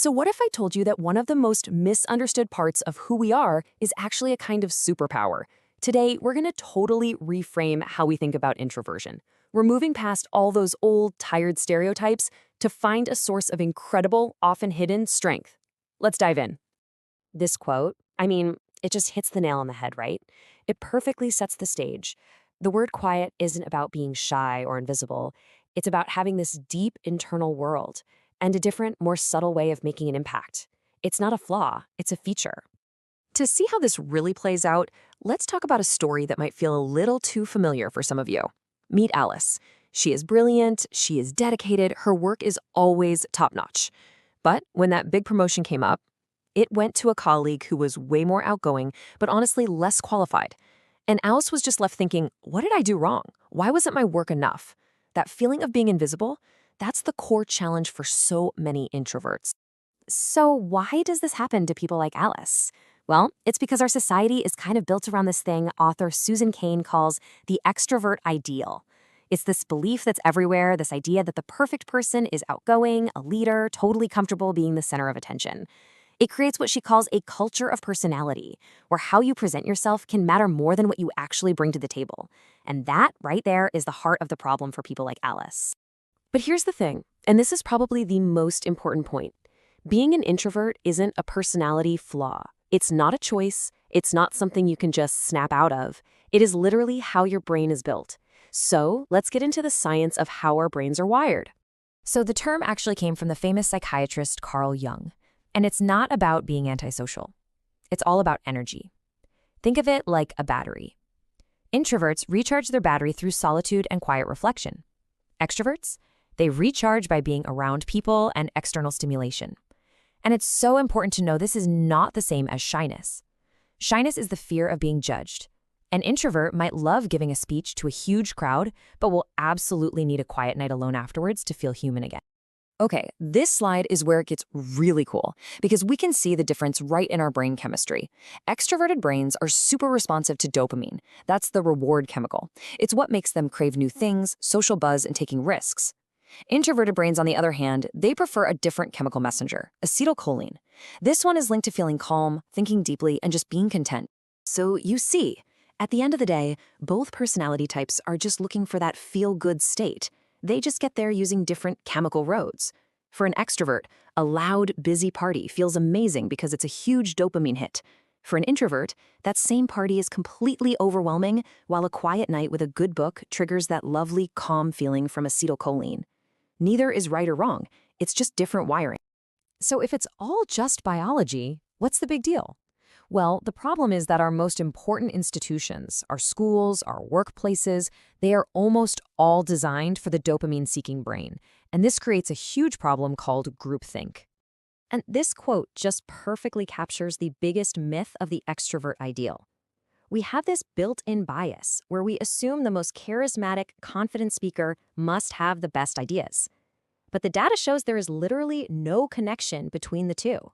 So what if I told you that one of the most misunderstood parts of who we are is actually a kind of superpower? Today, we're going to totally reframe how we think about introversion. We're moving past all those old, tired stereotypes to find a source of incredible, often hidden strength. Let's dive in. This quote, it just hits the nail on the head, right? It perfectly sets the stage. The word quiet isn't about being shy or invisible. It's about having this deep internal world and a different, more subtle way of making an impact. It's not a flaw, it's a feature. To see how this really plays out, let's talk about a story that might feel a little too familiar for some of you. Meet Alice. She is brilliant, she is dedicated, her work is always top-notch. But when that big promotion came up, it went to a colleague who was way more outgoing, but honestly less qualified. And Alice was just left thinking, what did I do wrong? Why wasn't my work enough? That feeling of being invisible, that's the core challenge for so many introverts. So why does this happen to people like Alice? Well, it's because our society is kind of built around this thing author Susan Cain calls the extrovert ideal. It's this belief that's everywhere, this idea that the perfect person is outgoing, a leader, totally comfortable being the center of attention. It creates what she calls a culture of personality, where how you present yourself can matter more than what you actually bring to the table. And that, right there, is the heart of the problem for people like Alice. But here's the thing, and this is probably the most important point. Being an introvert isn't a personality flaw. It's not a choice. It's not something you can just snap out of. It is literally how your brain is built. So let's get into the science of how our brains are wired. So the term actually came from the famous psychiatrist Carl Jung. And it's not about being antisocial. It's all about energy. Think of it like a battery. Introverts recharge their battery through solitude and quiet reflection. Extroverts, they recharge by being around people and external stimulation. And it's so important to know this is not the same as shyness. Shyness is the fear of being judged. An introvert might love giving a speech to a huge crowd, but will absolutely need a quiet night alone afterwards to feel human again. Okay, this slide is where it gets really cool because we can see the difference right in our brain chemistry. Extroverted brains are super responsive to dopamine. That's the reward chemical. It's what makes them crave new things, social buzz, and taking risks. Introverted brains, on the other hand, they prefer a different chemical messenger, acetylcholine. This one is linked to feeling calm, thinking deeply, and just being content. So you see, at the end of the day, both personality types are just looking for that feel-good state. They just get there using different chemical roads. For an extrovert, a loud, busy party feels amazing because it's a huge dopamine hit. For an introvert, that same party is completely overwhelming, while a quiet night with a good book triggers that lovely, calm feeling from acetylcholine. Neither is right or wrong. It's just different wiring. So if it's all just biology, what's the big deal? Well, the problem is that our most important institutions, our schools, our workplaces, they are almost all designed for the dopamine-seeking brain. And this creates a huge problem called groupthink. And this quote just perfectly captures the biggest myth of the extrovert ideal. We have this built-in bias where we assume the most charismatic, confident speaker must have the best ideas. But the data shows there is literally no connection between the two.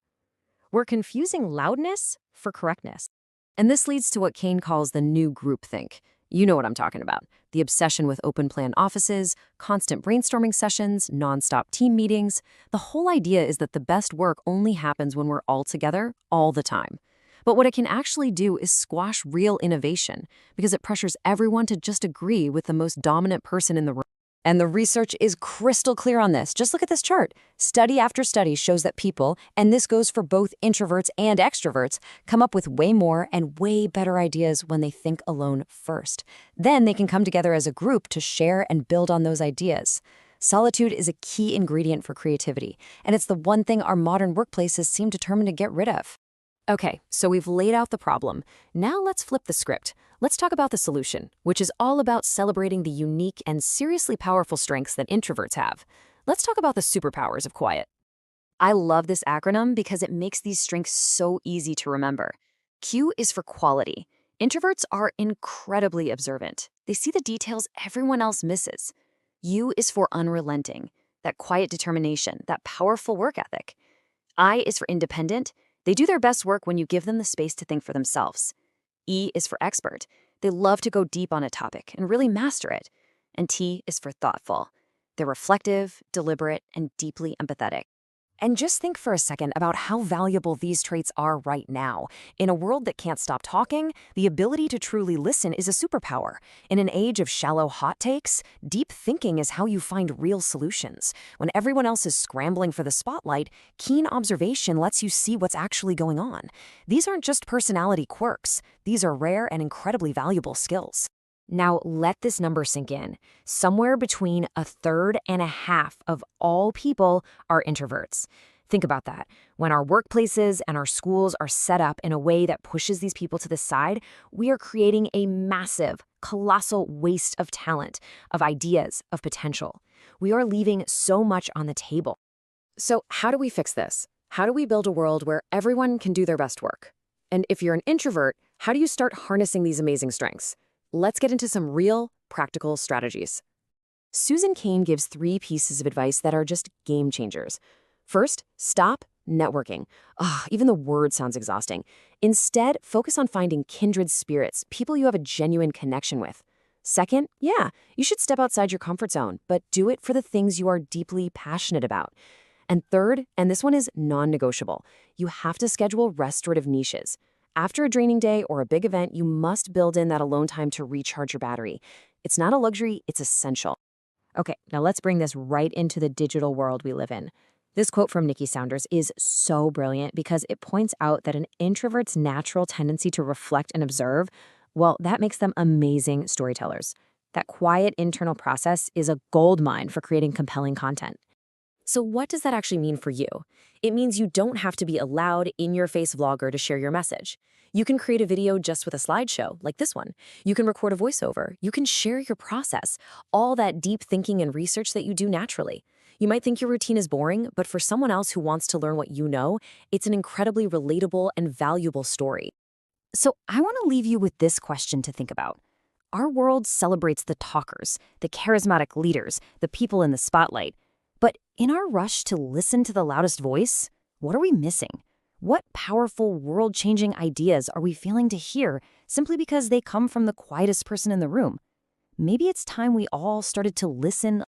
We're confusing loudness for correctness. And this leads to what Cain calls the new groupthink. You know what I'm talking about. The obsession with open-plan offices, constant brainstorming sessions, nonstop team meetings. The whole idea is that the best work only happens when we're all together, all the time. But what it can actually do is squash real innovation because it pressures everyone to just agree with the most dominant person in the room. And the research is crystal clear on this. Just look at this chart. Study after study shows that people, and this goes for both introverts and extroverts, come up with way more and way better ideas when they think alone first. Then they can come together as a group to share and build on those ideas. Solitude is a key ingredient for creativity, and it's the one thing our modern workplaces seem determined to get rid of. Okay, so we've laid out the problem. Now let's flip the script. Let's talk about the solution, which is all about celebrating the unique and seriously powerful strengths that introverts have. Let's talk about the superpowers of quiet. I love this acronym because it makes these strengths so easy to remember. Q is for quality. Introverts are incredibly observant. They see the details everyone else misses. U is for unrelenting, that quiet determination, that powerful work ethic. I is for independent. They do their best work when you give them the space to think for themselves. E is for expert. They love to go deep on a topic and really master it. And T is for thoughtful. They're reflective, deliberate, and deeply empathetic. And just think for a second about how valuable these traits are right now. In a world that can't stop talking, the ability to truly listen is a superpower. In an age of shallow hot takes, deep thinking is how you find real solutions. When everyone else is scrambling for the spotlight, keen observation lets you see what's actually going on. These aren't just personality quirks. These are rare and incredibly valuable skills. Now, let this number sink in. Somewhere between a third and a half of all people are introverts. Think about that. When our workplaces and our schools are set up in a way that pushes these people to the side, we are creating a massive, colossal waste of talent, of ideas, of potential. We are leaving so much on the table. So, how do we fix this? How do we build a world where everyone can do their best work? And if you're an introvert, how do you start harnessing these amazing strengths? Let's get into some real, practical strategies. Susan Cain gives 3 pieces of advice that are just game changers. First, stop networking. Even the word sounds exhausting. Instead, focus on finding kindred spirits, people you have a genuine connection with. Second, you should step outside your comfort zone, but do it for the things you are deeply passionate about. And third, and this one is non-negotiable, you have to schedule restorative niches. After a draining day or a big event, you must build in that alone time to recharge your battery. It's not a luxury, it's essential. Okay, now let's bring this right into the digital world we live in. This quote from Nikki Saunders is so brilliant because it points out that an introvert's natural tendency to reflect and observe, well, that makes them amazing storytellers. That quiet internal process is a goldmine for creating compelling content. So what does that actually mean for you? It means you don't have to be a loud, in-your-face vlogger to share your message. You can create a video just with a slideshow, like this one. You can record a voiceover. You can share your process, all that deep thinking and research that you do naturally. You might think your routine is boring, but for someone else who wants to learn what you know, it's an incredibly relatable and valuable story. So I want to leave you with this question to think about. Our world celebrates the talkers, the charismatic leaders, the people in the spotlight. But in our rush to listen to the loudest voice, what are we missing? What powerful, world-changing ideas are we failing to hear simply because they come from the quietest person in the room? Maybe it's time we all started to listen